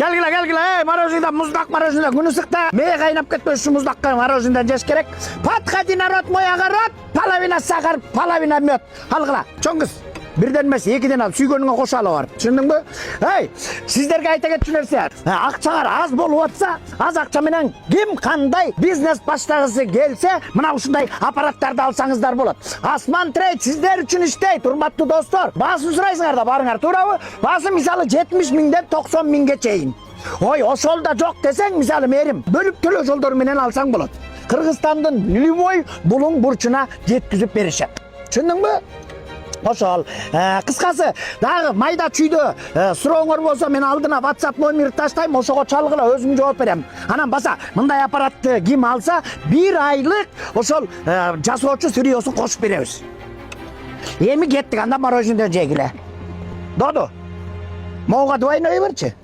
Келгиле, мороженое, муздак мороженое, күн ысыкта. Мээ кайнап кетпеш ушу муздакка мороженое жеш керек. Подходи, народ, мой огород, половина сахар, половина мед. Алгыла, чоң кыз. Бирден эмес, экиден ал, сүйгөнүңө кошо ала бар. Түшүндүңбү? Эй, сиздерге айта кетчү нерсе. Акчаңар аз болуп атса, аз акча менен ким кандай бизнес баштагысы келсе, мына ушундай аппараттарды алсаңыздар болот. Асман трейд сиздер үчүн иштейт, урматтуу достор. Баасын сурайсыңар да барыңар, туурабы? Баасы мисалы 70 миңден 90 миңге чейин. Ой, ошол да жок десең, мисалы мээрим, бөлүп төлөө жолдору менен алсаң болот. Кыргызстандын любой булуң бурчуна жеткизип беришет. Түшүндүңбү? Ошол, кыскасы, дагы майда чүйдө сурооңор болсо мен алдына WhatsApp номерди таштайм, ошого чалгыла, өзүм жооп берем. Анан баса, мындай аппаратты ким алса, 1 айлык ошол жасоочу сырьёсун кошуп беребиз. Эми кеттик, анда мороженое жегиле. Доду, моуга двойной берчи.